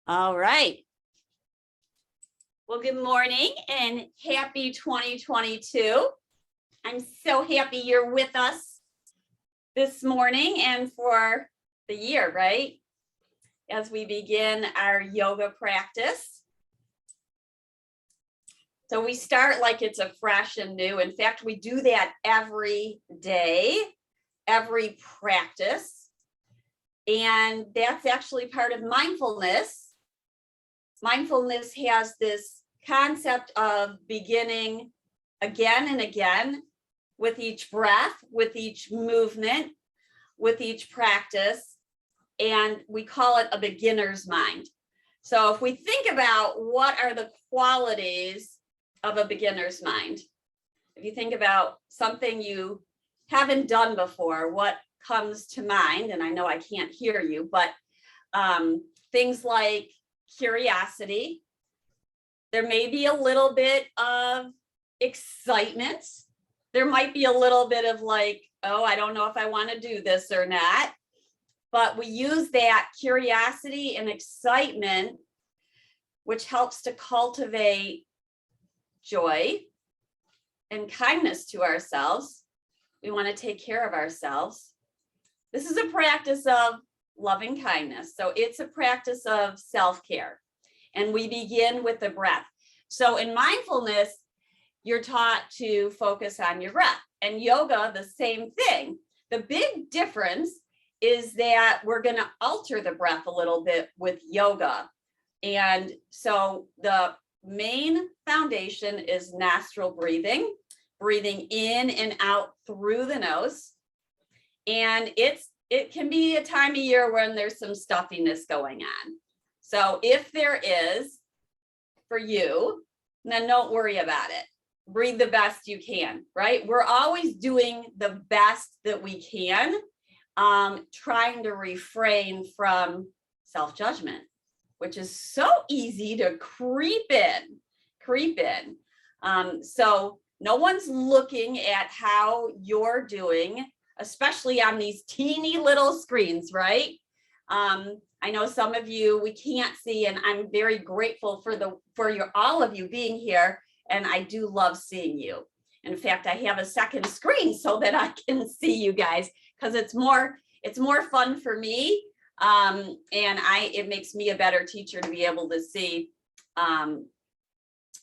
All right. Well, good morning and happy 2022. I'm so happy you're with us this morning and for the year, right? As we begin our yoga practice. So we start like it's a fresh and new. In fact, we do that every day, every practice. And that's actually part of mindfulness. Mindfulness has this concept of beginning again and again with each breath, with each movement, with each practice, and we call it a beginner's mind. So if we think about what are the qualities of a beginner's mind, if you think about something you haven't done before, what comes to mind? And I know I can't hear you, but things like curiosity. There may be a little bit of excitement. There might be a little bit of like, oh, I don't know if I want to do this or not. But we use that curiosity and excitement, which helps to cultivate joy and kindness to ourselves. We want to take care of ourselves. This is a practice of loving kindness. So it's a practice of self-care. And we begin with the breath. So in mindfulness, you're taught to focus on your breath. And yoga, the same thing. The big difference is that we're going to alter the breath a little bit with yoga. And so the main foundation is nostril breathing, breathing in and out through the nose. And it can be a time of year when there's some stuffiness going on. So if there is for you, then don't worry about it. Breathe the best you can, right? We're always doing the best that we can, trying to refrain from self-judgment, which is so easy to creep in. So no one's looking at how you're doing, especially on these teeny little screens, right? I know some of you we can't see, and I'm very grateful for all of you being here, and I do love seeing you. In fact, I have a second screen so that I can see you guys because it's more fun for me, and it makes me a better teacher to be able to see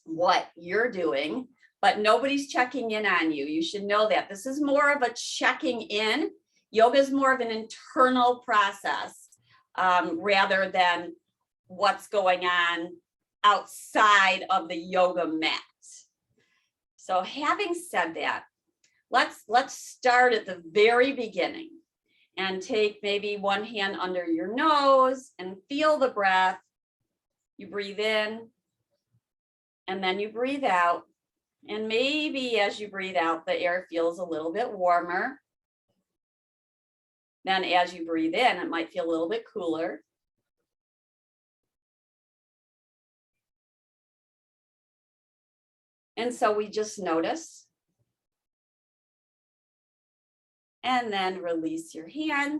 what you're doing. But nobody's checking in on you. You should know that. This is more of a checking in. Yoga is more of an internal process rather than what's going on outside of the yoga mat. So having said that, let's start at the very beginning and take maybe one hand under your nose and feel the breath. You breathe in and then you breathe out. And maybe as you breathe out, the air feels a little bit warmer. Then as you breathe in, it might feel a little bit cooler. And so we just notice. And then release your hand.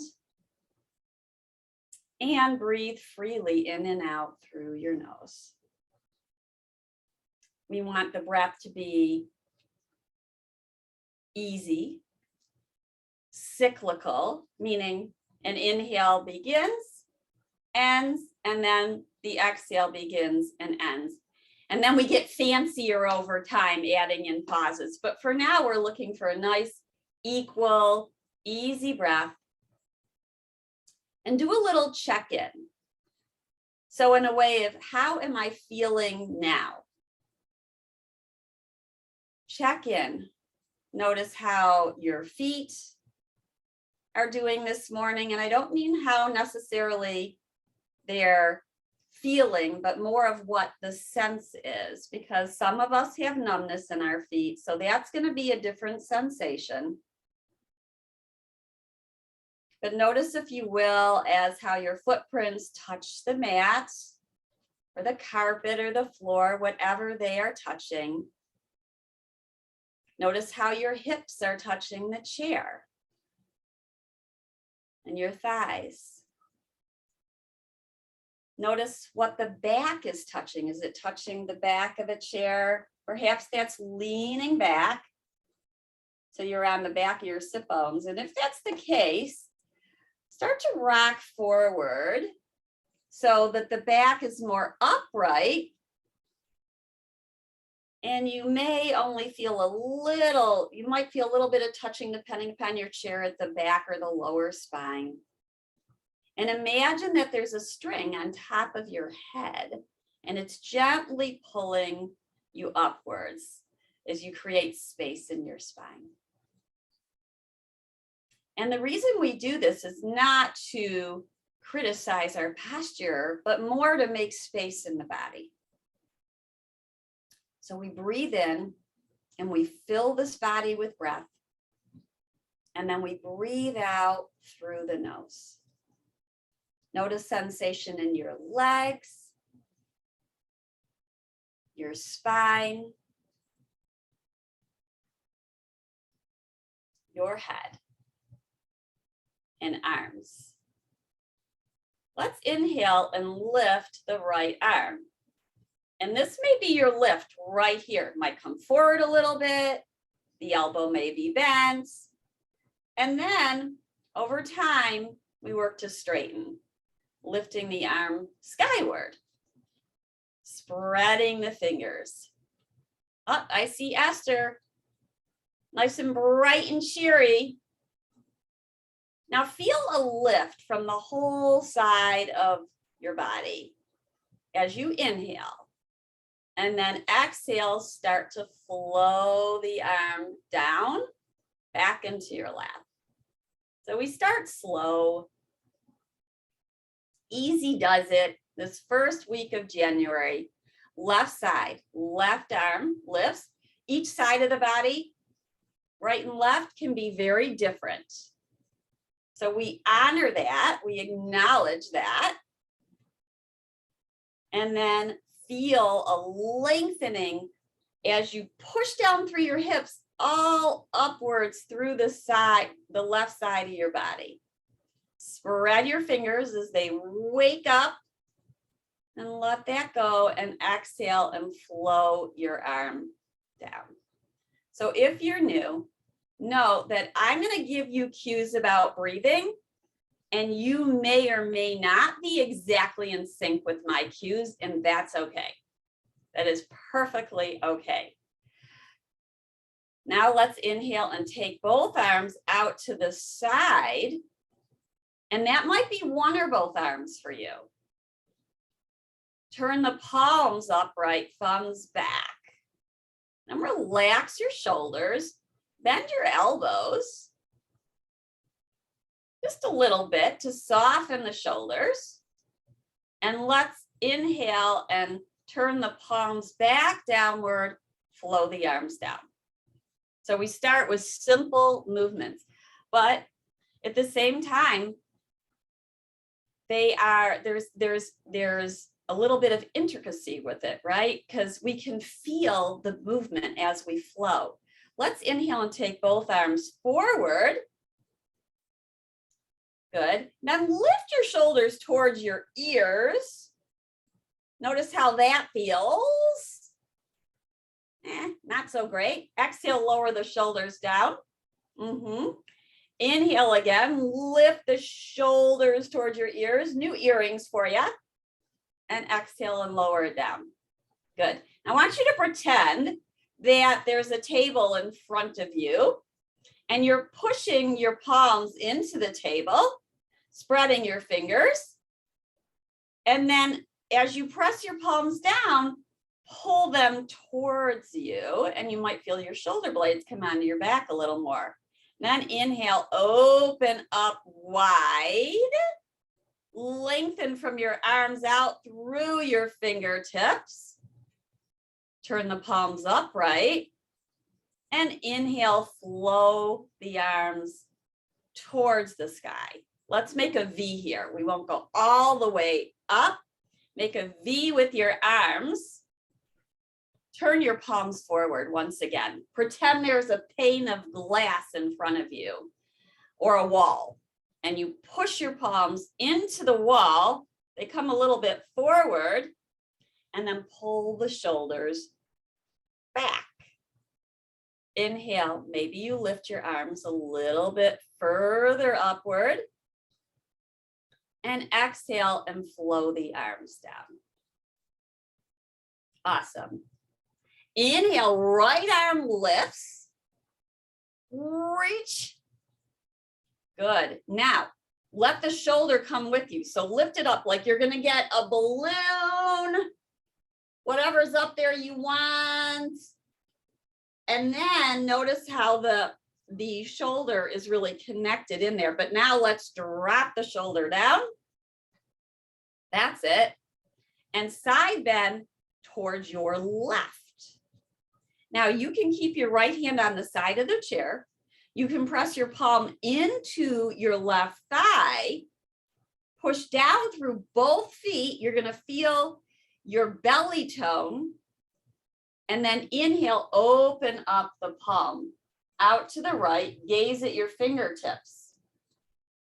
And breathe freely in and out through your nose. We want the breath to be easy, cyclical, meaning an inhale begins, ends, and then the exhale begins and ends. And then we get fancier over time, adding in pauses. But for now, we're looking for a nice, equal, easy breath. And do a little check-in. So in a way of, how am I feeling now? Check in. Notice how your feet are doing this morning. And I don't mean how necessarily they're feeling, but more of what the sense is, because some of us have numbness in our feet. So that's going to be a different sensation. But notice, if you will, as how your footprints touch the mat or the carpet or the floor, whatever they are touching. Notice how your hips are touching the chair and your thighs. Notice what the back is touching. Is it touching the back of a chair? Perhaps that's leaning back. So you're on the back of your sit bones. And if that's the case, start to rock forward so that the back is more upright. And you may only feel you might feel a little bit of touching depending upon your chair at the back or the lower spine. And imagine that there's a string on top of your head and it's gently pulling you upwards as you create space in your spine. And the reason we do this is not to criticize our posture, but more to make space in the body. So we breathe in and we fill this body with breath. And then we breathe out through the nose. Notice sensation in your legs, your spine, your head, and arms. Let's inhale and lift the right arm. And this may be your lift right here. It might come forward a little bit. The elbow may be bent. And then over time, we work to straighten, lifting the arm skyward, spreading the fingers. Oh, I see Esther. Nice and bright and cheery. Now feel a lift from the whole side of your body as you inhale. And then exhale, start to flow the arm down, back into your lap. So we start slow. Easy does it. This first week of January, left side, left arm lifts. Each side of the body, right and left, can be very different. So we honor that, we acknowledge that. And then feel a lengthening as you push down through your hips, all upwards through the side, the left side of your body. Spread your fingers as they wake up and let that go, and exhale and flow your arm down. So if you're new, know that I'm going to give you cues about breathing, and you may or may not be exactly in sync with my cues, and that's okay. That is perfectly okay. Now let's inhale and take both arms out to the side. And that might be one or both arms for you. Turn the palms upright, thumbs back. And relax your shoulders. Bend your elbows. Just a little bit to soften the shoulders. And let's inhale and turn the palms back downward, flow the arms down. So we start with simple movements, but at the same time, there's a little bit of intricacy with it, right? Because we can feel the movement as we flow. Let's inhale and take both arms forward. Good. Then lift your shoulders towards your ears. Notice how that feels. Not so great. Exhale, lower the shoulders down. Inhale again, lift the shoulders towards your ears. New earrings for you. And exhale and lower it down. Good. I want you to pretend that there's a table in front of you and you're pushing your palms into the table, spreading your fingers. And then as you press your palms down, pull them towards you, and you might feel your shoulder blades come onto your back a little more. Then inhale, open up wide, lengthen from your arms out through your fingertips. Turn the palms upright, and inhale, flow the arms towards the sky. Let's make a V here. We won't go all the way up. Make a V with your arms. Turn your palms forward once again. Pretend there's a pane of glass in front of you or a wall, and you push your palms into the wall They come a little bit forward, and then pull the shoulders back. Inhale, maybe you lift your arms a little bit further upward. And exhale and flow the arms down. Awesome. Inhale, right arm lifts. Reach. Good. Now, let the shoulder come with you. So lift it up like you're going to get a balloon. Whatever's up there you want. And then notice how the shoulder is really connected in there. But now let's drop the shoulder down. That's it. And side bend towards your left. Now you can keep your right hand on the side of the chair. You can press your palm into your left thigh. Push down through both feet. You're going to feel your belly tone. And then inhale, open up the palm out to the right, gaze at your fingertips.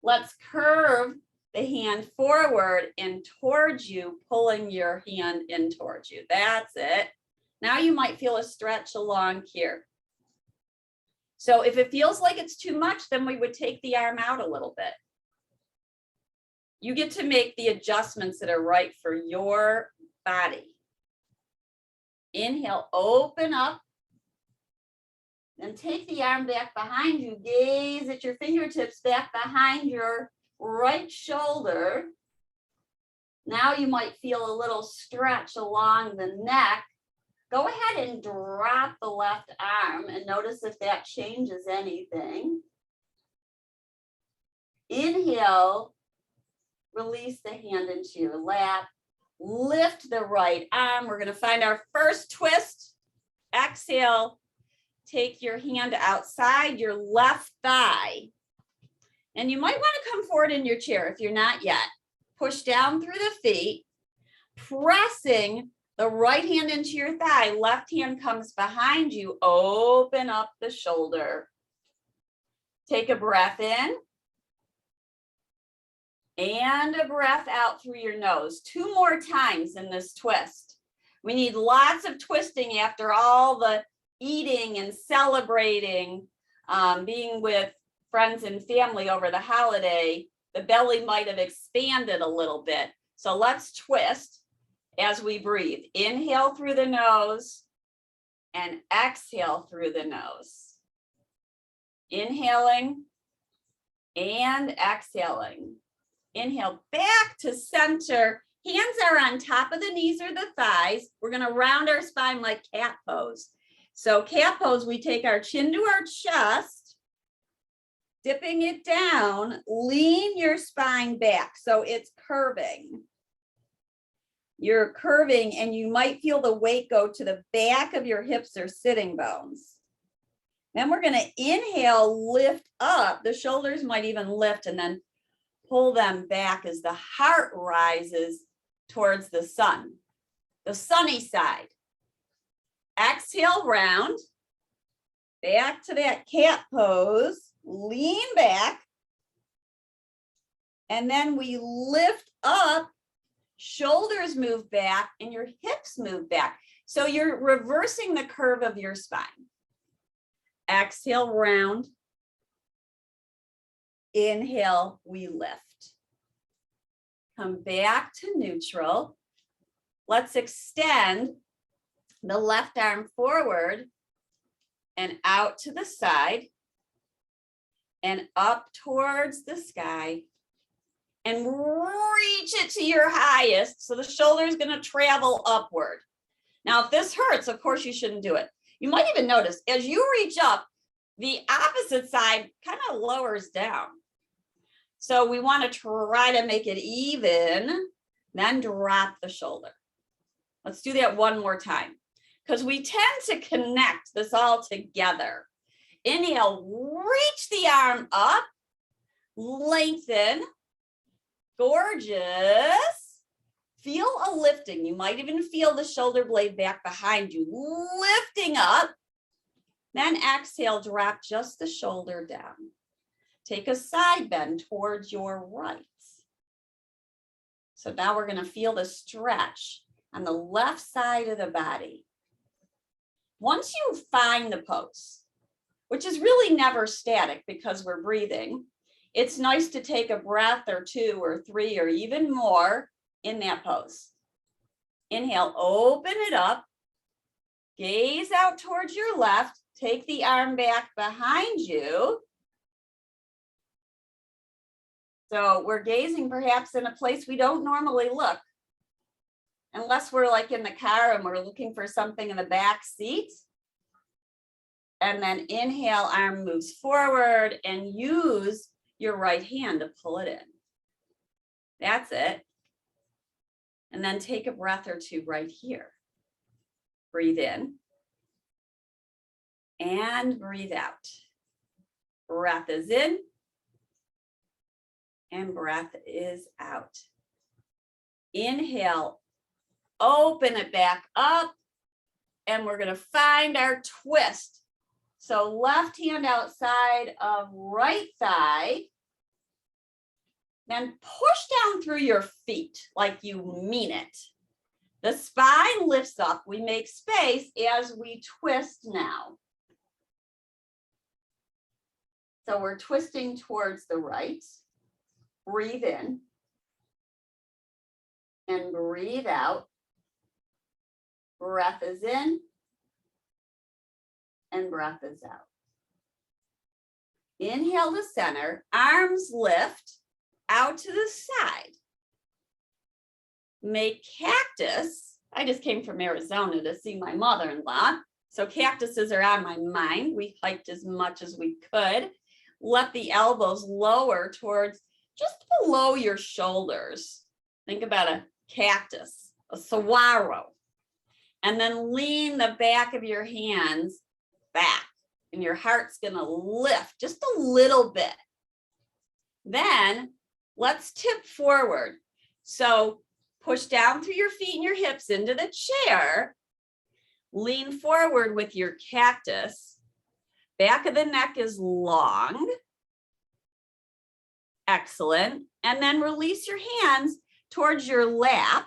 Let's curve the hand forward and towards you, pulling your hand in towards you. That's it. Now you might feel a stretch along here. So if it feels like it's too much, then we would take the arm out a little bit. You get to make the adjustments that are right for your body. Inhale, open up. Then take the arm back behind you. Gaze at your fingertips back behind your right shoulder. Now you might feel a little stretch along the neck. Go ahead and drop the left arm and notice if that changes anything. Inhale, release the hand into your lap. Lift the right arm. We're going to find our first twist. Exhale. Take your hand outside your left thigh. And you might want to come forward in your chair if you're not yet. Push down through the feet, pressing the right hand into your thigh. Left hand comes behind you. Open up the shoulder. Take a breath in. And a breath out through your nose. 2 more times in this twist. We need lots of twisting after all the eating and celebrating, being with friends and family over the holiday. The belly might have expanded a little bit. So let's twist as we breathe. Inhale through the nose and exhale through the nose. Inhaling and exhaling. Inhale back to center. Hands are on top of the knees or the thighs. We're going to round our spine like cat pose. So cat pose, we take our chin to our chest, dipping it down, lean your spine back so it's curving. You're curving and you might feel the weight go to the back of your hips or sitting bones. Then we're going to inhale, lift up. The shoulders might even lift and then pull them back as the heart rises towards the sun, the sunny side. Exhale, round, back to that cat pose, lean back, and then we lift up, shoulders move back, and your hips move back. So you're reversing the curve of your spine. Exhale, round. Inhale, we lift. Come back to neutral. Let's extend the left arm forward and out to the side and up towards the sky and reach it to your highest. So the shoulder is going to travel upward. Now, if this hurts, of course, you shouldn't do it. You might even notice as you reach up, the opposite side kind of lowers down. So we want to try to make it even, then drop the shoulder. Let's do that one more time because we tend to connect this all together. Inhale, reach the arm up, lengthen, gorgeous. Feel a lifting. You might even feel the shoulder blade back behind you, lifting up. Then exhale, drop just the shoulder down. Take a side bend towards your right. So now we're going to feel the stretch on the left side of the body. Once you find the pose, which is really never static because we're breathing, it's nice to take a breath or 2 or 3 or even more in that pose. Inhale, open it up, gaze out towards your left, take the arm back behind you. So we're gazing perhaps in a place we don't normally look, unless we're like in the car and we're looking for something in the back seat. And then inhale, arm moves forward and use your right hand to pull it in. That's it. And then take a breath or 2 right here. Breathe in and breathe out. Breath is in and breath is out. Inhale, open it back up, and we're going to find our twist. So left hand outside of right thigh. Then push down through your feet like you mean it. The spine lifts up. We make space as we twist now. So we're twisting towards the right. Breathe in and breathe out. Breath is in and breath is out. Inhale to center, arms lift out to the side. Make cactus. I just came from Arizona to see my mother-in-law. So cactuses are on my mind. We hiked as much as we could. Let the elbows lower towards just below your shoulders. Think about a cactus, a saguaro. And then lean the back of your hands back. And your heart's gonna lift just a little bit. Then let's tip forward. So push down through your feet and your hips into the chair. Lean forward with your cactus. Back of the neck is long. Excellent. And then release your hands towards your lap,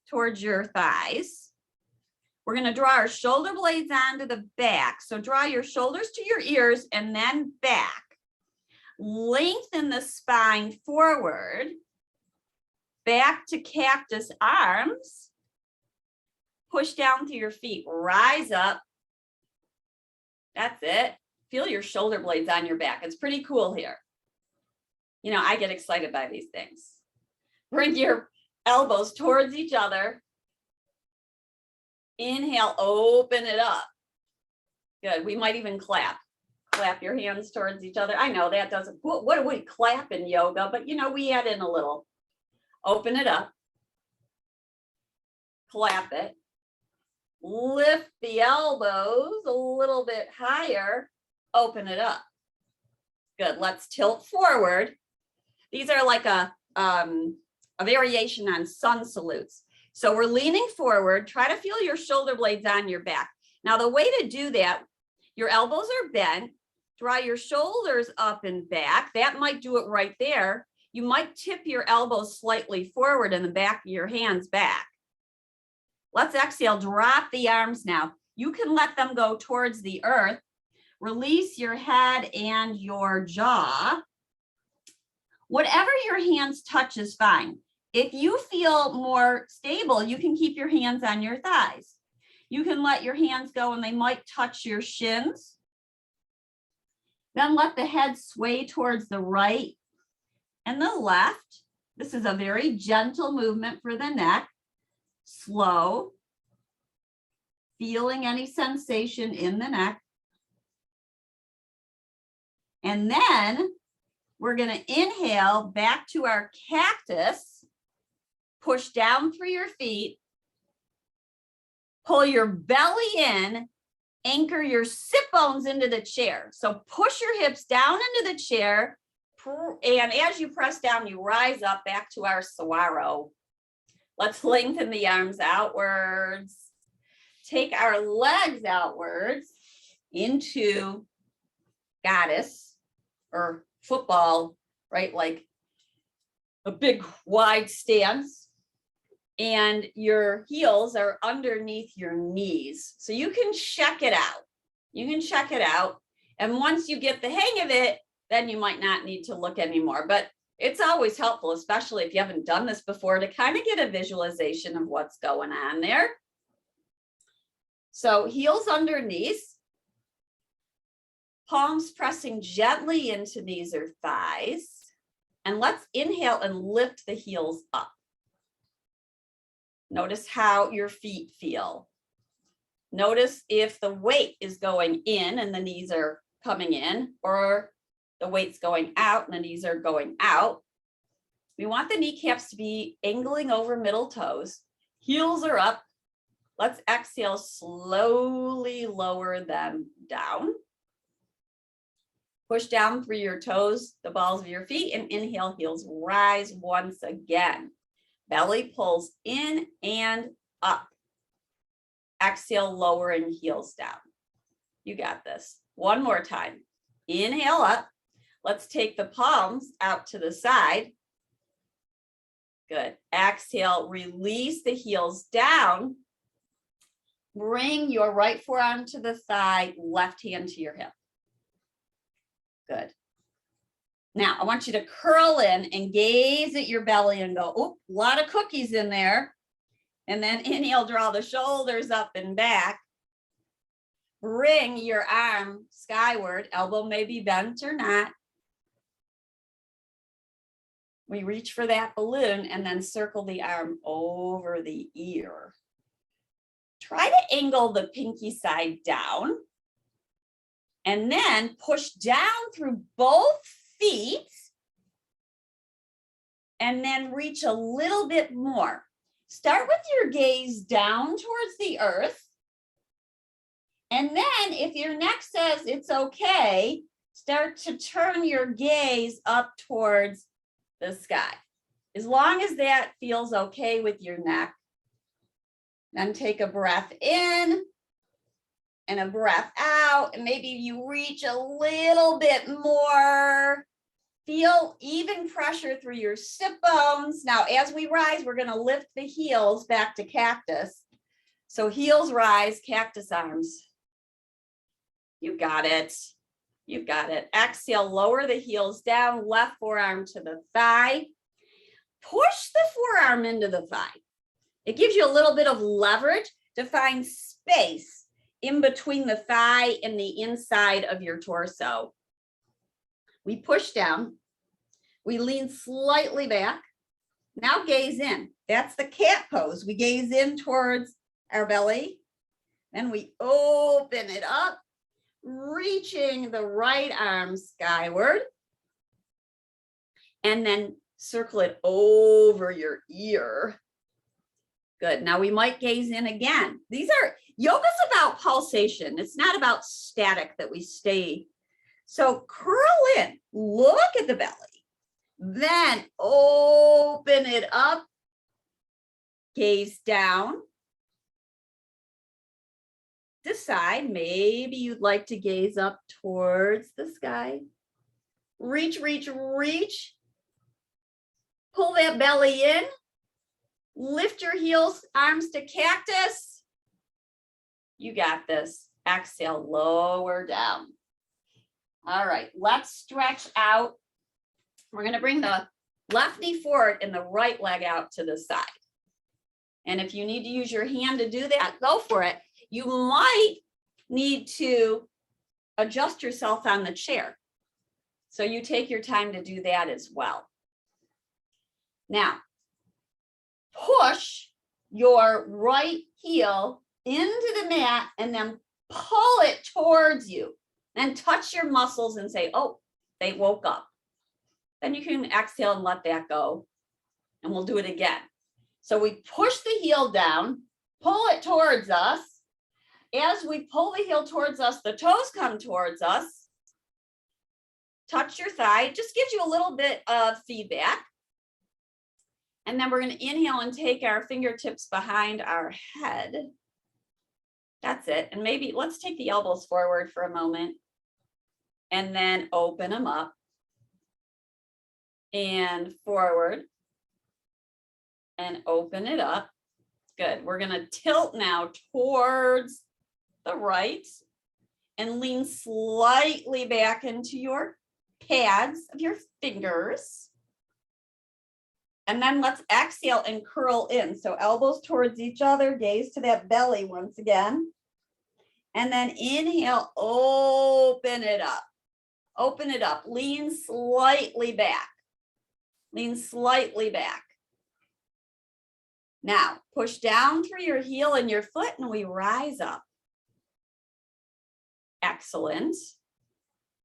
towards your thighs. We're going to draw our shoulder blades onto the back. So draw your shoulders to your ears and then back. Lengthen the spine forward, back to cactus arms, push down through your feet, rise up. That's it. Feel your shoulder blades on your back. It's pretty cool here. You know, I get excited by these things. Bring your elbows towards each other. Inhale, open it up. Good. We might even clap. Clap your hands towards each other. I know that doesn't, what do we clap in yoga? But you know, we add in a little. Open it up. Clap it. Lift the elbows a little bit higher. Open it up. Good. Let's tilt forward. These are like a variation on sun salutes. So we're leaning forward. Try to feel your shoulder blades on your back. Now, the way to do that, your elbows are bent. Draw your shoulders up and back. That might do it right there. You might tip your elbows slightly forward and the back of your hands back. Let's exhale. Drop the arms now. You can let them go towards the earth. Release your head and your jaw. Whatever your hands touch is fine. If you feel more stable, you can keep your hands on your thighs. You can let your hands go and they might touch your shins. Then let the head sway towards the right and the left. This is a very gentle movement for the neck. Slow. Feeling any sensation in the neck. And then we're going to inhale back to our cactus. Push down through your feet. Pull your belly in. Anchor your sit bones into the chair. So push your hips down into the chair. And as you press down, you rise up back to our saguaro. Let's lengthen the arms outwards. Take our legs outwards into goddess or football, right? Like a big wide stance, and your heels are underneath your knees. So you can check it out. You can check it out. And once you get the hang of it, then you might not need to look anymore. But it's always helpful, especially if you haven't done this before, to kind of get a visualization of what's going on there. So heels underneath, palms pressing gently into knees or thighs. And let's inhale and lift the heels up. Notice how your feet feel. Notice if the weight is going in and the knees are coming in, or the weight's going out and the knees are going out. We want the kneecaps to be angling over middle toes. Heels are up. Let's exhale, slowly lower them down. Push down through your toes, the balls of your feet, and inhale, heels rise once again. Belly pulls in and up. Exhale, lowering heels down. You got this. One more time. Inhale up. Let's take the palms out to the side. Good. Exhale, release the heels down. Bring your right forearm to the thigh, left hand to your hip. Good. Now, I want you to curl in and gaze at your belly and go, oh, a lot of cookies in there. And then inhale, draw the shoulders up and back. Bring your arm skyward. Elbow may be bent or not. We reach for that balloon and then circle the arm over the ear. Try to angle the pinky side down. And then push down through both feet. And then reach a little bit more. Start with your gaze down towards the earth. And then if your neck says it's okay, start to turn your gaze up towards the sky. As long as that feels okay with your neck. Then take a breath in and a breath out. And maybe you reach a little bit more. Feel even pressure through your sit bones. Now, as we rise, we're going to lift the heels back to cactus. So heels rise, cactus arms. You got it. You got it. Exhale, lower the heels down, left forearm to the thigh. Push the forearm into the thigh. It gives you a little bit of leverage to find space in between the thigh and the inside of your torso. We push down. We lean slightly back. Now gaze in. That's the cat pose. We gaze in towards our belly. Then we open it up, reaching the right arm skyward. And then circle it over your ear. Good. Now we might gaze in again. Yoga's about pulsation. It's not about static that we stay. So curl in, look at the belly, then open it up, gaze down. Decide, maybe you'd like to gaze up towards the sky. Reach, reach, reach. Pull that belly in. Lift your heels, arms to cactus. You got this. Exhale, lower down. All right, let's stretch out. We're going to bring the left knee forward and the right leg out to the side. And if you need to use your hand to do that, go for it. You might need to adjust yourself on the chair. So you take your time to do that as well. Now, push your right heel into the mat and then pull it towards you. Then touch your muscles and say, oh, they woke up. Then you can exhale and let that go. And we'll do it again. So we push the heel down, pull it towards us. As we pull the heel towards us, the toes come towards us. Touch your thigh. It just gives you a little bit of feedback. And then we're going to inhale and take our fingertips behind our head. That's it. And maybe let's take the elbows forward for a moment. And then open them up. And forward. and open it up. Good. We're going to tilt now towards the right and lean slightly back into your pads of your fingers. And then let's exhale and curl in. So elbows towards each other, gaze to that belly once again. And then inhale, open it up. Open it up. Lean slightly back. Lean slightly back. Now, push down through your heel and your foot and we rise up. Excellent.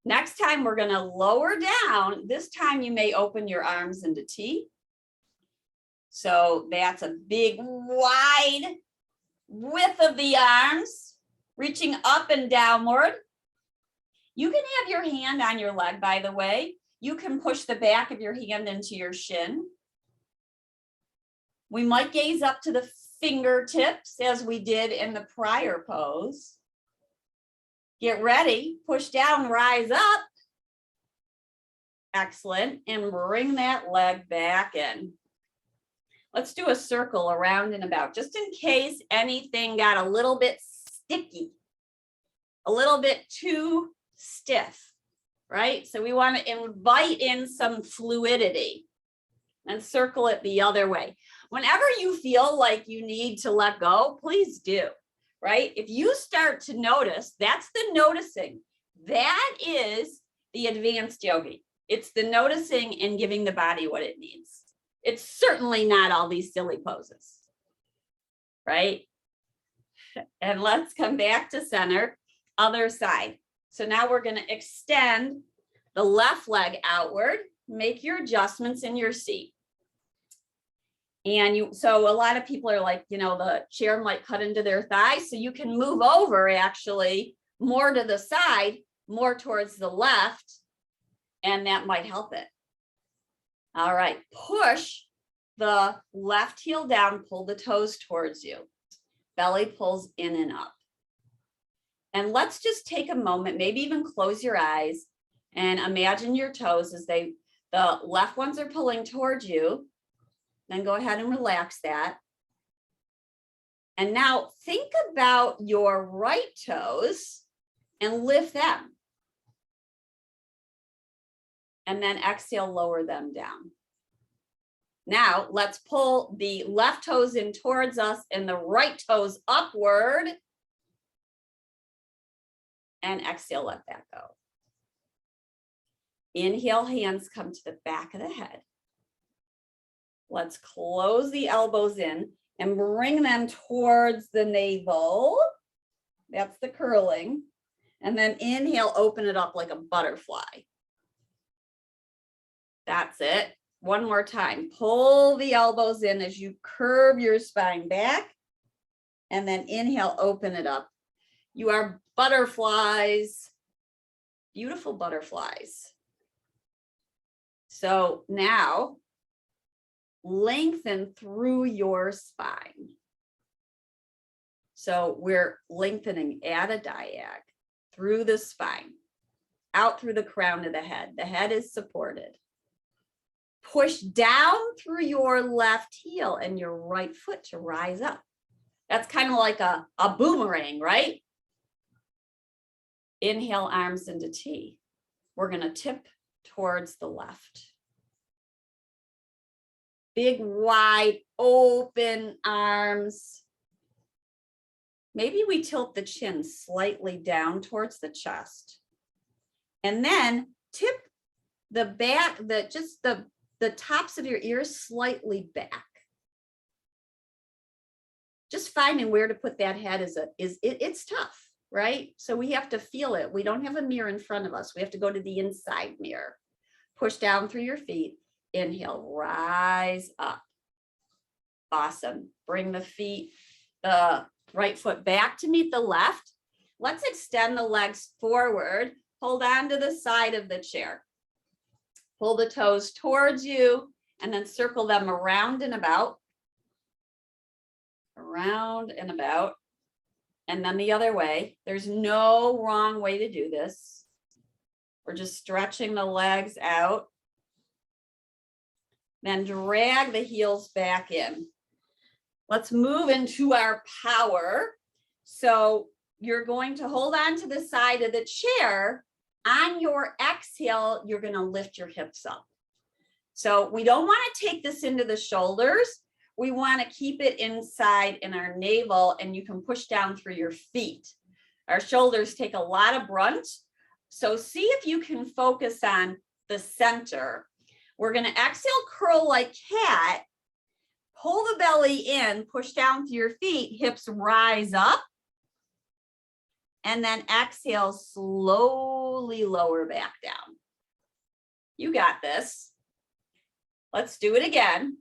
Next time we're going to lower down. This time you may open your arms into T. So that's a big wide width of the arms, reaching up and downward. You can have your hand on your leg, by the way. You can push the back of your hand into your shin. We might gaze up to the fingertips as we did in the prior pose. Get ready, push down, rise up. Excellent, and bring that leg back in. Let's do a circle around and about, just in case anything got a little bit sticky, a little bit too stiff, right? So we want to invite in some fluidity and circle it the other way. Whenever you feel like you need to let go, please do, right? If you start to notice, that's the noticing. That is the advanced yogi. It's the noticing and giving the body what it needs. It's certainly not all these silly poses, right? And let's come back to center, other side. So now we're going to extend the left leg outward, make your adjustments in your seat. And so a lot of people are like, the chair might cut into their thighs. So you can move over actually more to the side, more towards the left, and that might help it. All right, push the left heel down, pull the toes towards you. Belly pulls in and up. And let's just take a moment, maybe even close your eyes and imagine your toes as the left ones are pulling towards you. Then go ahead and relax that. And now think about your right toes and lift them. And then exhale, lower them down. Now let's pull the left toes in towards us and the right toes upward. And exhale, let that go. Inhale, hands come to the back of the head. Let's close the elbows in and bring them towards the navel. That's the curling. And then inhale, open it up like a butterfly. That's it. One more time. Pull the elbows in as you curve your spine back. And then inhale, open it up. You are butterflies, beautiful butterflies. So now lengthen through your spine. So we're lengthening at a diag through the spine, out through the crown of the head. The head is supported. Push down through your left heel and your right foot to rise up. That's kind of like a boomerang, right? Inhale, arms into T. We're going to tip towards the left. Big, wide, open arms. Maybe we tilt the chin slightly down towards the chest. And then tip the back, the tops of your ears slightly back. Just finding where to put that head it's tough, right? So we have to feel it. We don't have a mirror in front of us. We have to go to the inside mirror. Push down through your feet. Inhale, rise up. Awesome. Bring the right foot back to meet the left. Let's extend the legs forward. Hold on to the side of the chair. Pull the toes towards you and then circle them around and about. Around and about. And then the other way. There's no wrong way to do this. We're just stretching the legs out. Then drag the heels back in. Let's move into our power. So you're going to hold on to the side of the chair. On your exhale, you're going to lift your hips up. So we don't want to take this into the shoulders. We want to keep it inside in our navel, and you can push down through your feet. Our shoulders take a lot of brunt. So see if you can focus on the center. We're going to exhale, curl like cat, pull the belly in, push down through your feet, hips rise up, and then exhale, slowly lower back down. You got this. Let's do it again.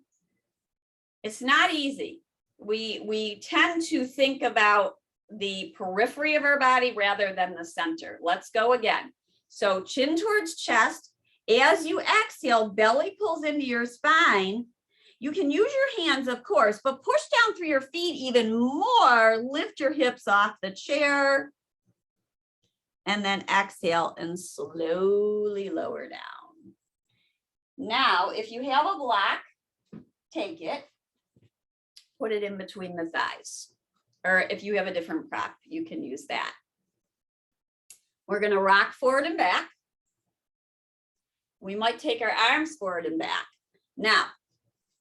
It's not easy. We tend to think about the periphery of our body rather than the center. Let's go again. So chin towards chest. As you exhale, belly pulls into your spine. You can use your hands, of course, but push down through your feet even more. Lift your hips off the chair. And then exhale and slowly lower down. Now, if you have a block, take it, put it in between the thighs. Or if you have a different prop, you can use that. We're going to rock forward and back. We might take our arms forward and back. Now,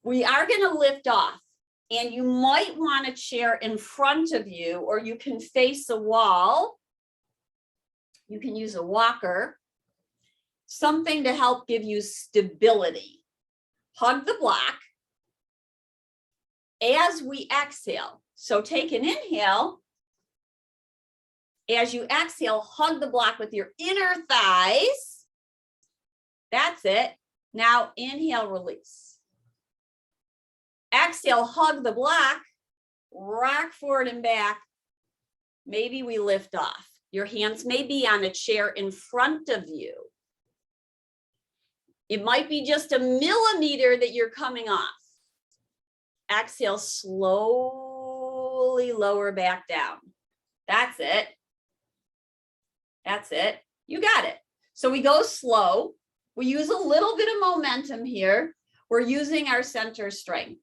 we are going to lift off, and you might want a chair in front of you, or you can face a wall. You can use a walker, something to help give you stability. Hug the block as we exhale. So take an inhale. As you exhale, hug the block with your inner thighs. That's it. Now inhale, release. Exhale, hug the block, rock forward and back. Maybe we lift off. Your hands may be on a chair in front of you. It might be just a millimeter that you're coming off. Exhale, slowly lower back down. That's it. That's it. You got it. So we go slow. We use a little bit of momentum here. We're using our center strength.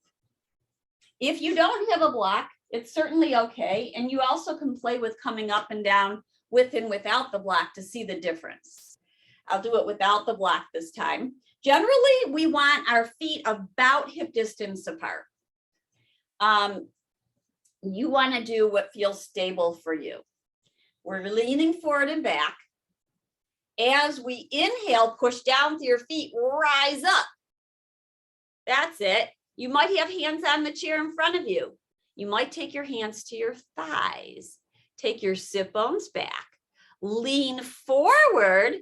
If you don't have a block, it's certainly okay. And you also can play with coming up and down with and without the block to see the difference. I'll do it without the block this time. Generally, we want our feet about hip distance apart. You want to do what feels stable for you. We're leaning forward and back. As we inhale, push down through your feet, rise up. That's it. You might have hands on the chair in front of you. You might take your hands to your thighs. Take your sit bones back. Lean forward.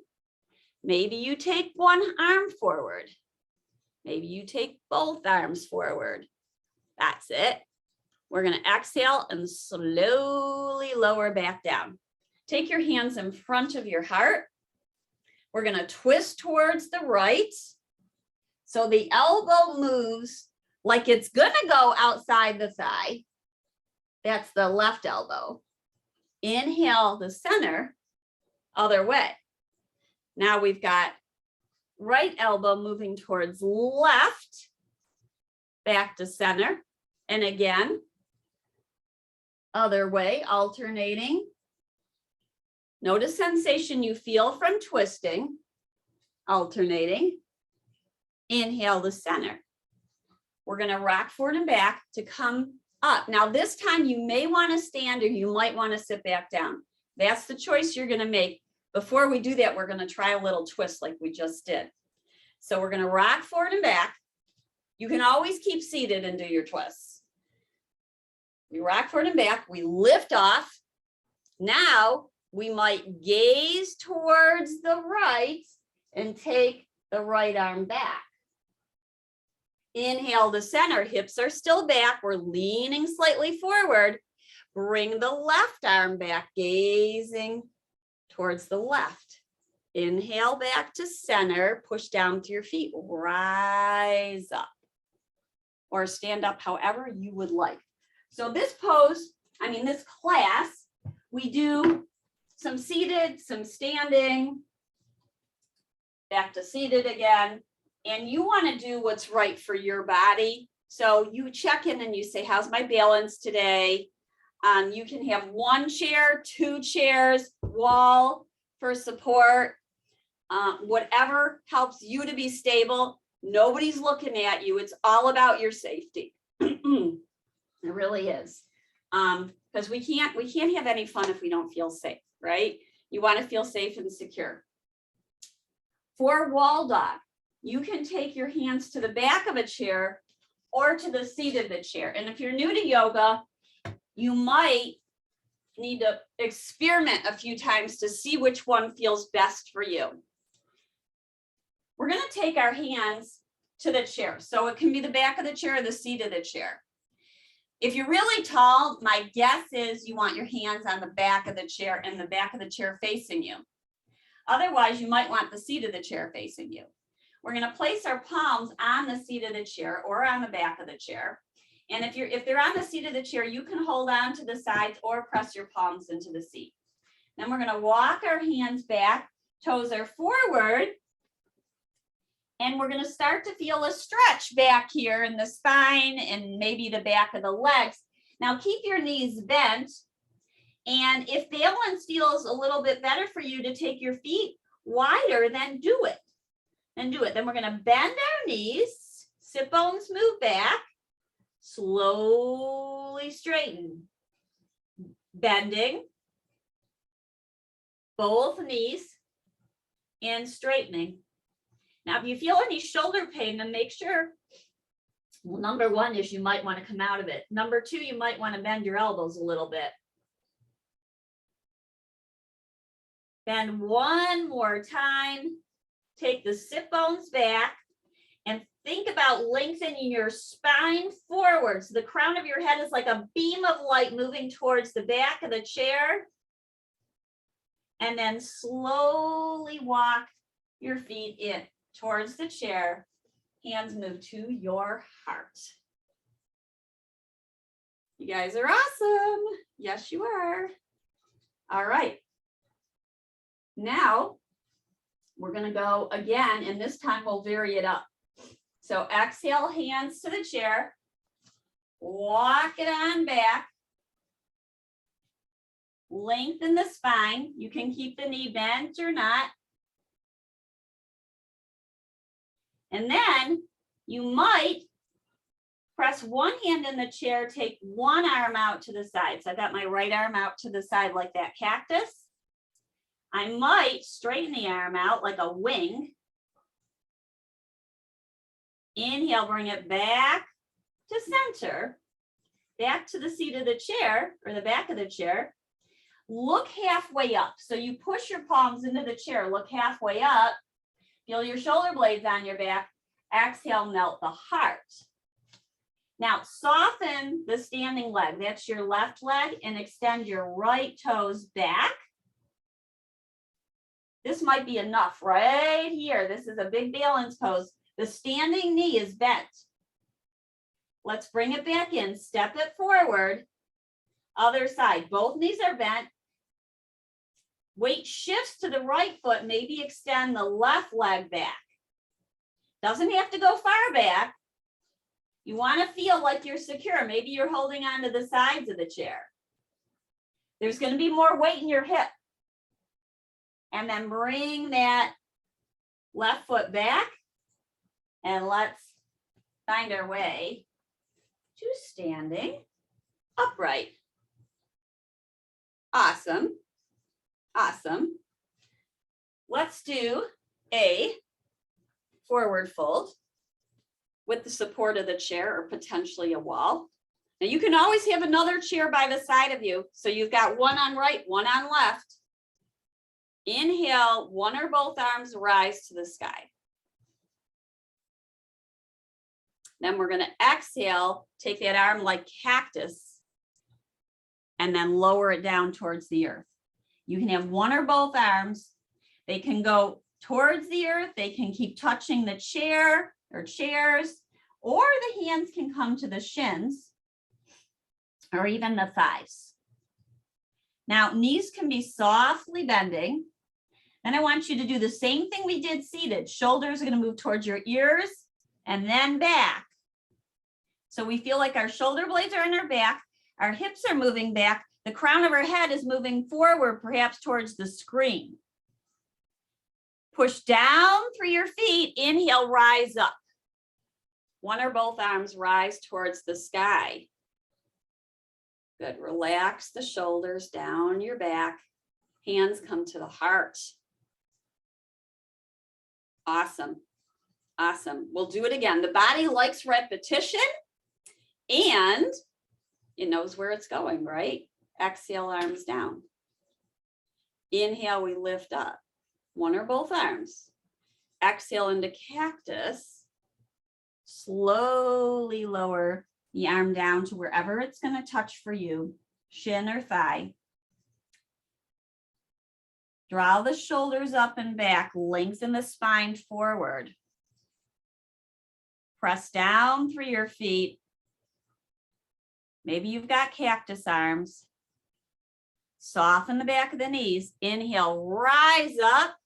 Maybe you take one arm forward. Maybe you take both arms forward. That's it. We're going to exhale and slowly lower back down. Take your hands in front of your heart. We're going to twist towards the right. So the elbow moves like it's going to go outside the thigh. That's the left elbow. Inhale the center, other way. Now we've got right elbow moving towards left, back to center. And again, other way, alternating. Notice sensation you feel from twisting, alternating. Inhale the center. We're going to rock forward and back to come up. Now this time you may want to stand or you might want to sit back down. That's the choice you're going to make. Before we do that, we're going to try a little twist like we just did. So we're going to rock forward and back. You can always keep seated and do your twists. We rock forward and back. We lift off. Now we might gaze towards the right and take the right arm back. Inhale the center, hips are still back. We're leaning slightly forward. Bring the left arm back, gazing towards the left. Inhale back to center, push down to your feet, rise up. Or stand up however you would like. So this pose, this class, we do some seated, some standing, back to seated again. and you want to do what's right for your body. So you check in and you say, how's my balance today? You can have 1 chair, 2 chairs, wall for support, whatever helps you to be stable. Nobody's looking at you. It's all about your safety. It really is. Because we can't have any fun if we don't feel safe, right? You want to feel safe and secure. For wall dog, you can take your hands to the back of a chair or to the seat of the chair. And if you're new to yoga, you might need to experiment a few times to see which one feels best for you. We're going to take our hands to the chair. So it can be the back of the chair or the seat of the chair. If you're really tall, my guess is you want your hands on the back of the chair and the back of the chair facing you. Otherwise, you might want the seat of the chair facing you. We're going to place our palms on the seat of the chair or on the back of the chair. And if they're on the seat of the chair, you can hold on to the sides or press your palms into the seat. Then we're going to walk our hands back, toes are forward. And we're going to start to feel a stretch back here in the spine and maybe the back of the legs. Now keep your knees bent. And if balance feels a little bit better for you to take your feet wider, then do it. Then we're going to bend our knees, sit bones move back, slowly straighten. Bending both knees and straightening. Now, if you feel any shoulder pain, then make sure, well, number 1 is you might want to come out of it. Number 2, you might want to bend your elbows a little bit. Bend one more time. Take the sit bones back and think about lengthening your spine forward. So the crown of your head is like a beam of light moving towards the back of the chair. And then slowly walk your feet in towards the chair. Hands move to your heart. You guys are awesome. Yes, you are. All right. Now we're going to go again, and this time we'll vary it up. So exhale, hands to the chair. Walk it on back. Lengthen the spine. You can keep the knee bent or not. And then you might press one hand in the chair, take one arm out to the side. So I've got my right arm out to the side like that cactus. I might straighten the arm out like a wing. Inhale, bring it back to center, back to the seat of the chair or the back of the chair. Look halfway up. So you push your palms into the chair, look halfway up, feel your shoulder blades on your back. Exhale, melt the heart. Now soften the standing leg. That's your left leg, and extend your right toes back. This might be enough right here. This is a big balance pose. The standing knee is bent. Let's bring it back in, step it forward. Other side, both knees are bent. Weight shifts to the right foot, maybe extend the left leg back. Doesn't have to go far back. You want to feel like you're secure. Maybe you're holding on to the sides of the chair. There's going to be more weight in your hip. And then bring that left foot back. And let's find our way to standing upright. Awesome. Awesome. Let's do a forward fold with the support of the chair or potentially a wall. Now you can always have another chair by the side of you. So you've got one on right, one on left. Inhale, one or both arms rise to the sky. Then we're going to exhale, take that arm like cactus, and then lower it down towards the earth. You can have one or both arms. They can go towards the earth. They can keep touching the chair or chairs, or the hands can come to the shins or even the thighs. Now, knees can be softly bending. Then I want you to do the same thing we did seated. Shoulders are going to move towards your ears and then back. So we feel like our shoulder blades are on our back, our hips are moving back, the crown of our head is moving forward, perhaps towards the screen. Push down through your feet, inhale, rise up. One or both arms rise towards the sky. Good, relax the shoulders down your back, hands come to the heart. Awesome, awesome. We'll do it again. The body likes repetition and it knows where it's going, right? Exhale, arms down. Inhale, we lift up, one or both arms. Exhale into cactus. Slowly lower the arm down to wherever it's going to touch for you, shin or thigh. Draw the shoulders up and back, lengthen the spine forward. Press down through your feet. Maybe you've got cactus arms. Soften the back of the knees. Inhale, rise up,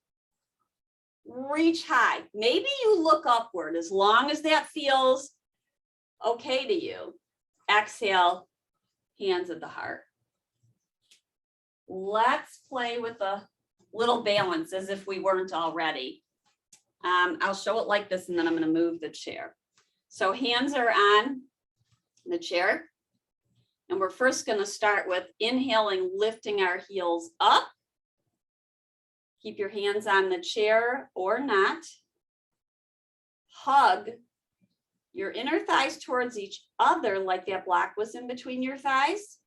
reach high. Maybe you look upward as long as that feels okay to you. Exhale, hands at the heart. Let's play with a little balance as if we weren't already. I'll show it like this and then I'm going to move the chair. So hands are on the chair. And we're first going to start with inhaling, lifting our heels up. Keep your hands on the chair or not. Hug your inner thighs towards each other like that block was in between your thighs.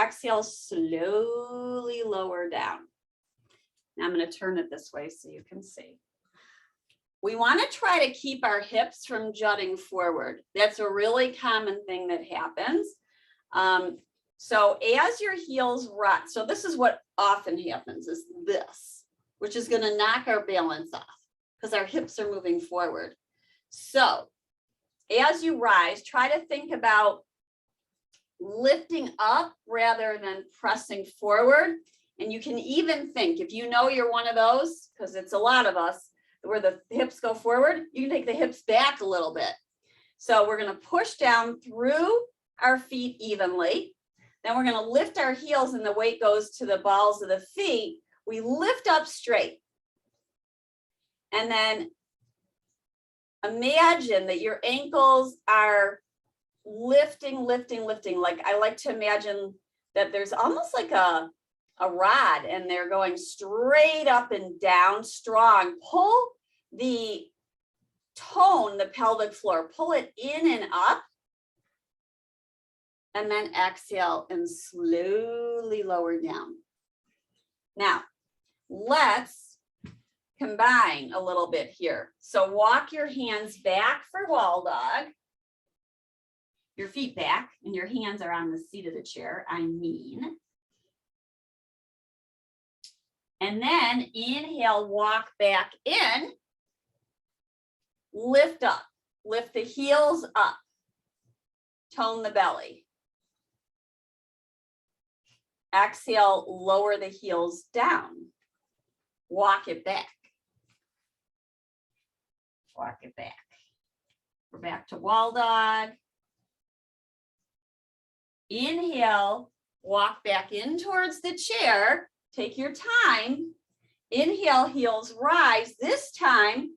Exhale, slowly lower down. Now I'm going to turn it this way so you can see. We want to try to keep our hips from jutting forward. That's a really common thing that happens. So as your heels rot, so this is what often happens is this, which is going to knock our balance off because our hips are moving forward. So as you rise, try to think about lifting up rather than pressing forward. And you can even think, if you know you're one of those, because it's a lot of us, where the hips go forward, you can take the hips back a little bit. So we're going to push down through our feet evenly. Then we're going to lift our heels and the weight goes to the balls of the feet. We lift up straight. And then imagine that your ankles are lifting, lifting, lifting. Like I like to imagine that there's almost like a rod and they're going straight up and down strong. Pull the tone, the pelvic floor, pull it in and up. And then exhale and slowly lower down. Now, let's combine a little bit here. So walk your hands back for wall dog. Your feet back and your hands are on the seat of the chair, And then inhale, walk back in, lift up, lift the heels up, tone the belly. Exhale, lower the heels down, walk it back. Walk it back. We're back to wall dog. Inhale, walk back in towards the chair. Take your time. Inhale, heels rise. This time,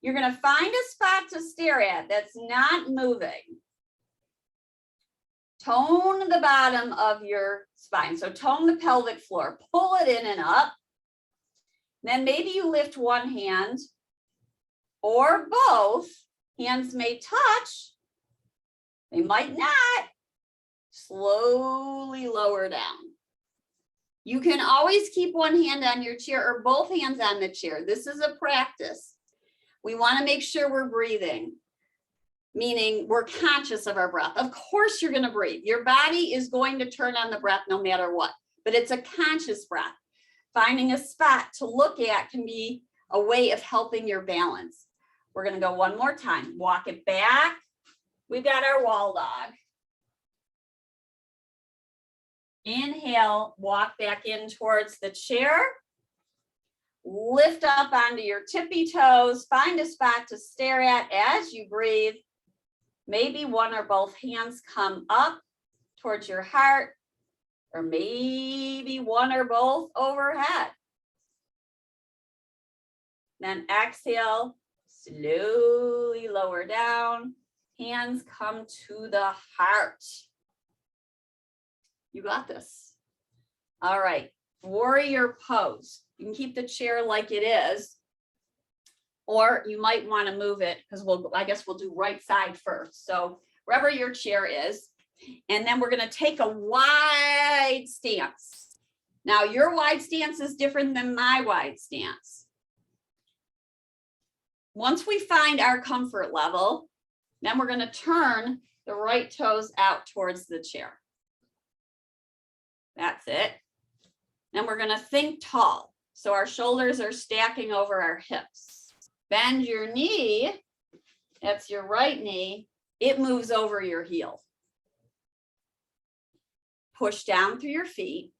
you're going to find a spot to stare at that's not moving. Tone the bottom of your spine. So tone the pelvic floor. Pull it in and up. Then maybe you lift one hand or both. Hands may touch. They might not. Slowly lower down. You can always keep one hand on your chair or both hands on the chair. This is a practice. We want to make sure we're breathing, meaning we're conscious of our breath. Of course, you're going to breathe. Your body is going to turn on the breath no matter what, but it's a conscious breath. Finding a spot to look at can be a way of helping your balance. We're going to go one more time. Walk it back. We've got our wall dog. Inhale, walk back in towards the chair. Lift up onto your tippy toes. Find a spot to stare at as you breathe. Maybe one or both hands come up towards your heart, or maybe one or both overhead. Then exhale, slowly lower down. Hands come to the heart. You got this. All right, warrior pose. You can keep the chair like it is, or you might want to move it because I guess we'll do right side first. So wherever your chair is, and then we're going to take a wide stance. Now your wide stance is different than my wide stance. Once we find our comfort level, then we're going to turn the right toes out towards the chair. That's it. Then we're going to think tall. So our shoulders are stacking over our hips. Bend your knee. That's your right knee. It moves over your heel. Push down through your feet.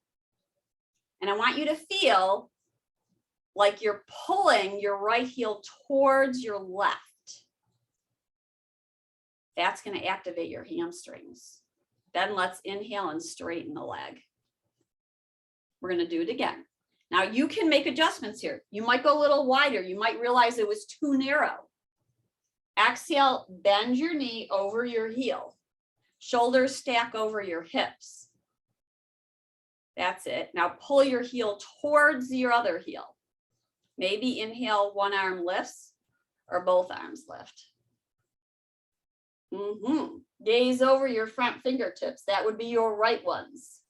And I want you to feel like you're pulling your right heel towards your left. That's going to activate your hamstrings. Then let's inhale and straighten the leg. We're going to do it again. Now you can make adjustments here. You might go a little wider. You might realize it was too narrow. Exhale, bend your knee over your heel. Shoulders stack over your hips. That's it. Now pull your heel towards your other heel. Maybe inhale, one arm lifts or both arms lift. Gaze over your front fingertips. That would be your right ones.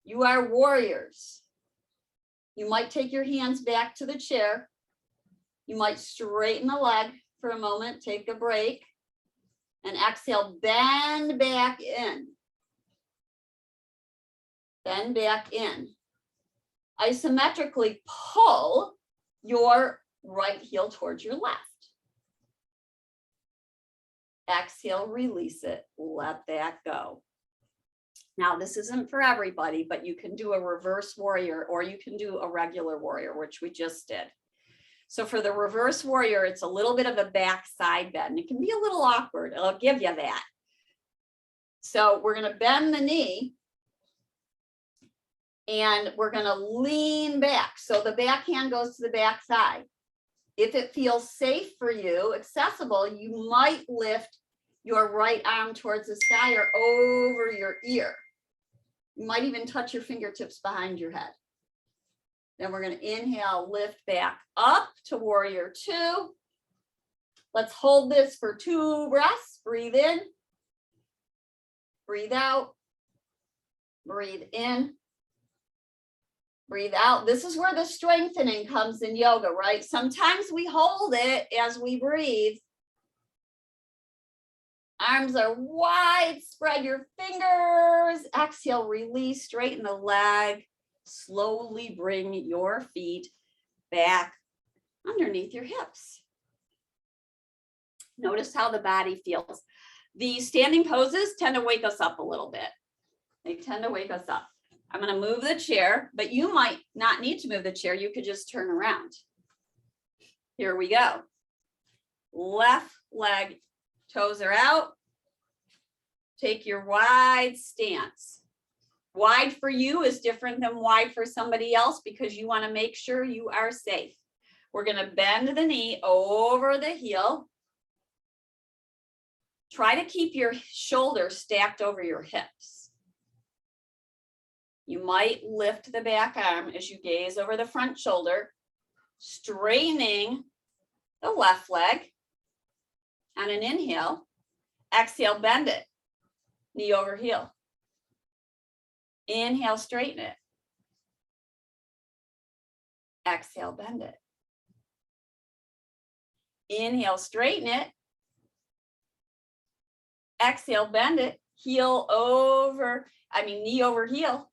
You are warriors. You might take your hands back to the chair. You might straighten the leg for a moment, take a break, and exhale, bend back in. Bend back in. Isometrically pull your right heel towards your left. Exhale, release it, let that go. Now, this isn't for everybody, but you can do a reverse warrior or you can do a regular warrior, which we just did. So for the reverse warrior, it's a little bit of a back side bend. It can be a little awkward. I'll give you that. So we're going to bend the knee and we're going to lean back. So the back hand goes to the back side. If it feels safe for you, accessible, you might lift your right arm towards the sky or over your ear. You might even touch your fingertips behind your head. Then we're going to inhale, lift back up to warrior two. Let's hold this for 2 breaths. Breathe in, breathe out, breathe in, breathe out. This is where the strengthening comes in yoga, right? Sometimes we hold it as we breathe. Arms are wide, spread your fingers. Exhale, release, straighten the leg. Slowly bring your feet back underneath your hips. Notice how the body feels. The standing poses tend to wake us up a little bit. They tend to wake us up. I'm going to move the chair, but you might not need to move the chair. You could just turn around. Here we go. Left leg, toes are out. Take your wide stance. Wide for you is different than wide for somebody else because you want to make sure you are safe. We're going to bend the knee over the heel. Try to keep your shoulders stacked over your hips. You might lift the back arm as you gaze over the front shoulder, straightening the left leg. On an inhale, exhale, bend it, knee over heel. Inhale, straighten it. Exhale, bend it. Inhale, straighten it. Exhale, bend it. Knee over heel.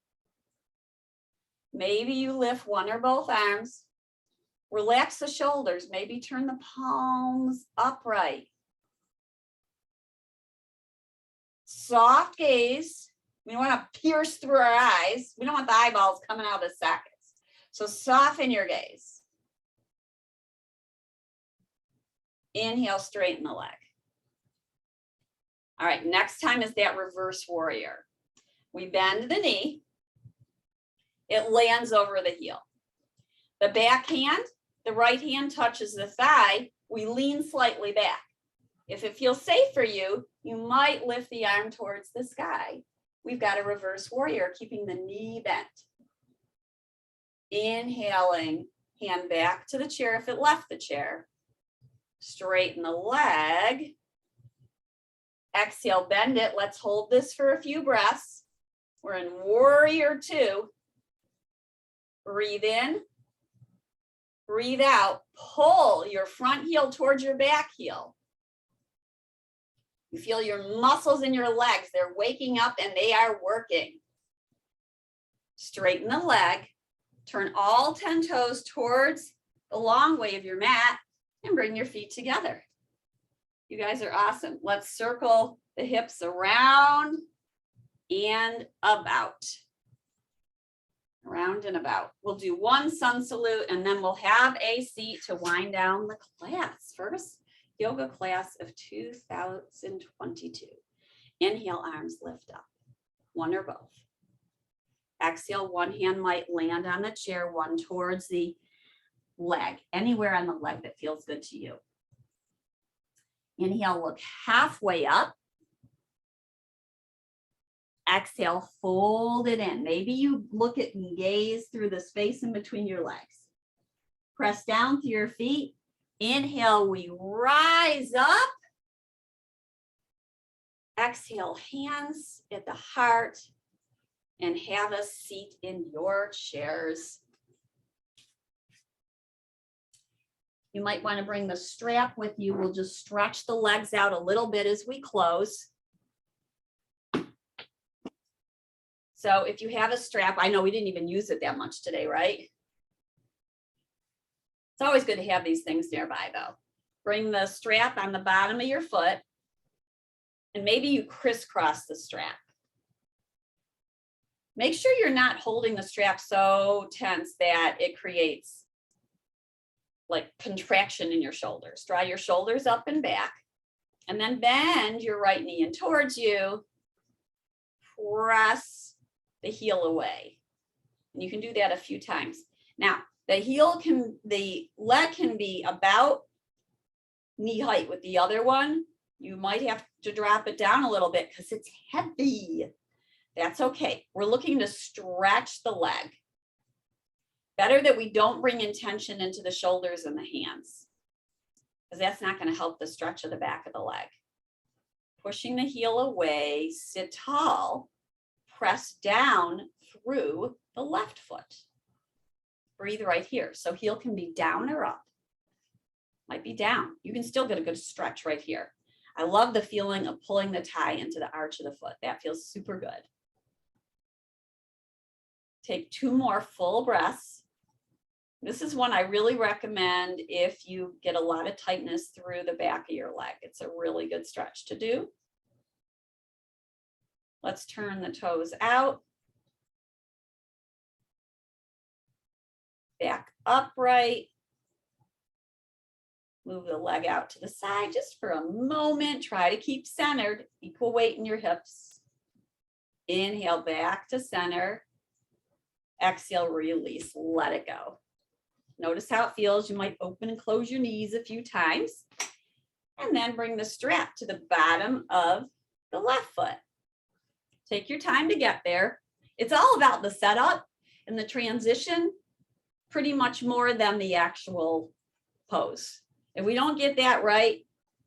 Maybe you lift one or both arms. Relax the shoulders. Maybe turn the palms upright. Soft gaze. We don't want to pierce through our eyes. We don't want the eyeballs coming out of sockets. So soften your gaze. Inhale, straighten the leg. All right, next time is that reverse warrior. We bend the knee. It lands over the heel. The back hand, the right hand touches the thigh. We lean slightly back. If it feels safe for you, you might lift the arm towards the sky. We've got a reverse warrior, keeping the knee bent. Inhaling, hand back to the chair if it left the chair. Straighten the leg. Exhale, bend it. Let's hold this for a few breaths. We're in warrior 2. Breathe in, breathe out. Pull your front heel towards your back heel. You feel your muscles in your legs. They're waking up and they are working. Straighten the leg. Turn all 10 toes towards the long way of your mat and bring your feet together. You guys are awesome. Let's circle the hips around and about. Around and about. We'll do one sun salute and then we'll have a seat to wind down the class. First yoga class of 2022. Inhale, arms lift up. One or both. Exhale, one hand might land on the chair, one towards the leg, anywhere on the leg that feels good to you. Inhale, look halfway up. Exhale, fold it in. Maybe you look at and gaze through the space in between your legs. Press down through your feet. Inhale, we rise up. Exhale, hands at the heart and have a seat in your chairs. You might want to bring the strap with you. We'll just stretch the legs out a little bit as we close. So if you have a strap, I know we didn't even use it that much today, right? It's always good to have these things nearby though. Bring the strap on the bottom of your foot and maybe you crisscross the strap. Make sure you're not holding the strap so tense that it creates like contraction in your shoulders. Draw your shoulders up and back and then bend your right knee in towards you. Press the heel away. And you can do that a few times. Now, the leg can be about knee height with the other one. You might have to drop it down a little bit because it's heavy. That's okay. We're looking to stretch the leg. Better that we don't bring intention into the shoulders and the hands because that's not going to help the stretch of the back of the leg. Pushing the heel away, sit tall. Press down through the left foot. Breathe right here. So heel can be down or up. Might be down. You can still get a good stretch right here. I love the feeling of pulling the tie into the arch of the foot. That feels super good. Take 2 more full breaths. This is one I really recommend if you get a lot of tightness through the back of your leg. It's a really good stretch to do. Let's turn the toes out. Back upright. Move the leg out to the side just for a moment. Try to keep centered. Equal weight in your hips. Inhale back to center. Exhale, release. Let it go. Notice how it feels. You might open and close your knees a few times. And then bring the strap to the bottom of the left foot. Take your time to get there. It's all about the setup and the transition, pretty much more than the actual pose. If we don't get that right,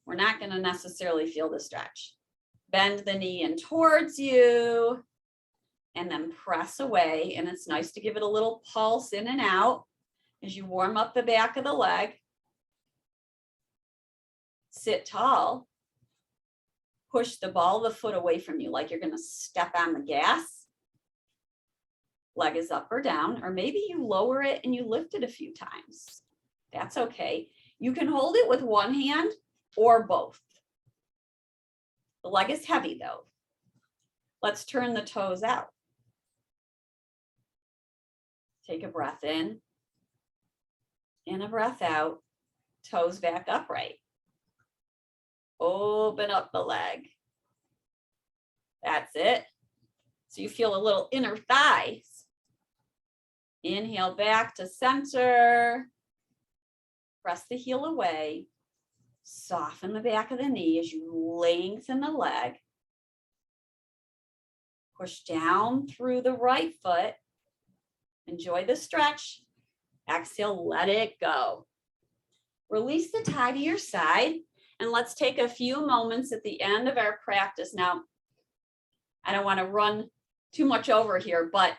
we're not going to necessarily feel the stretch. Bend the knee in towards you and then press away. And it's nice to give it a little pulse in and out as you warm up the back of the leg. Sit tall. Push the ball of the foot away from you like you're going to step on the gas. Leg is up or down, or maybe you lower it and you lift it a few times. That's okay. You can hold it with one hand or both. The leg is heavy though. Let's turn the toes out. Take a breath in and a breath out. Toes back upright. Open up the leg. That's it. So you feel a little inner thighs. Inhale back to center. Press the heel away. Soften the back of the knee as you lengthen the leg. Push down through the right foot. Enjoy the stretch. Exhale, let it go. Release the tie to your side. And let's take a few moments at the end of our practice. Now, I don't want to run too much over here, but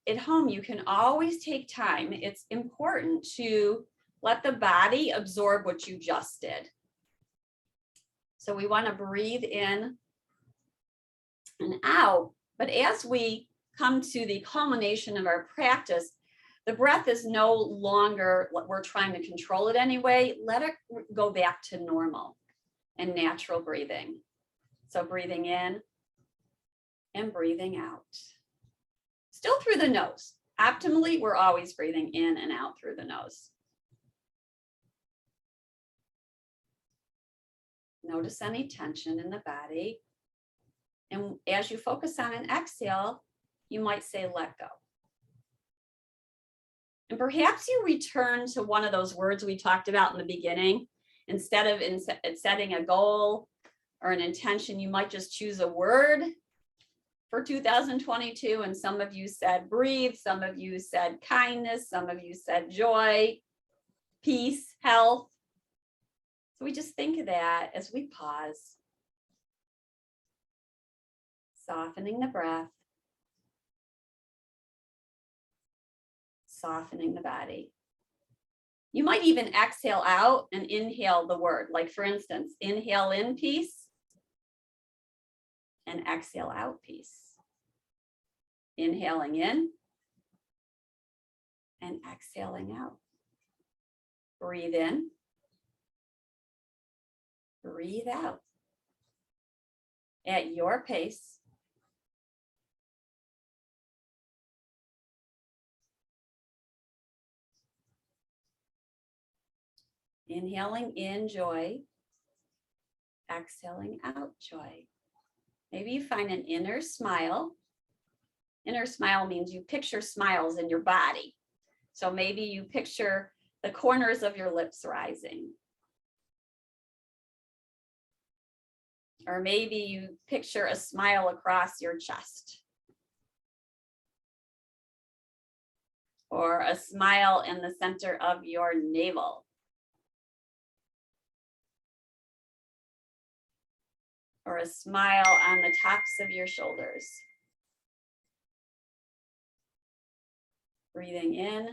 at home, you can always take time. It's important to let the body absorb what you just did. So we want to breathe in and out. But as we come to the culmination of our practice, the breath is no longer what we're trying to control it anyway. Let it go back to normal and natural breathing. So breathing in and breathing out. Still through the nose. Optimally, we're always breathing in and out through the nose. Notice any tension in the body. And as you focus on an exhale, you might say, let go. And perhaps you return to one of those words we talked about in the beginning. Instead of setting a goal or an intention, you might just choose a word for 2022. And some of you said breathe, some of you said kindness, some of you said joy, peace, health. So we just think of that as we pause. Softening the breath. Softening the body. You might even exhale out and inhale the word. Like for instance, inhale in peace and exhale out peace. Inhaling in and exhaling out. Breathe in. Breathe out. At your pace. Inhaling in joy, exhaling out joy. Maybe you find an inner smile. Inner smile means you picture smiles in your body. So maybe you picture the corners of your lips rising. Or maybe you picture a smile across your chest. Or a smile in the center of your navel. Or a smile on the tops of your shoulders. Breathing in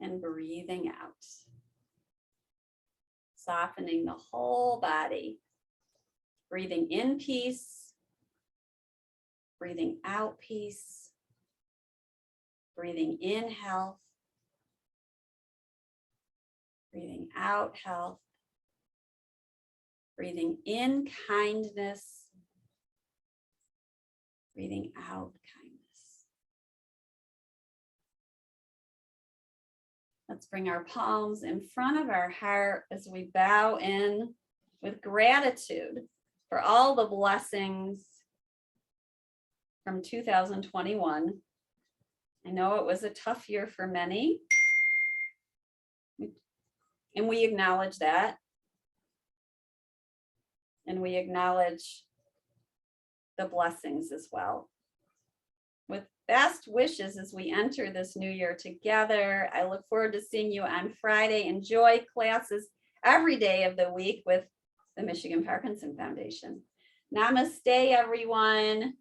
and breathing out. Softening the whole body. Breathing in peace. Breathing out peace. Breathing in health. Breathing out health. Breathing in kindness. Breathing out kindness. Let's bring our palms in front of our heart as we bow in with gratitude for all the blessings from 2021. I know it was a tough year for many, and we acknowledge that. And we acknowledge the blessings as well. With best wishes as we enter this new year together. I look forward to seeing you on Friday. Enjoy classes every day of the week with the Michigan Parkinson Foundation. Namaste, everyone.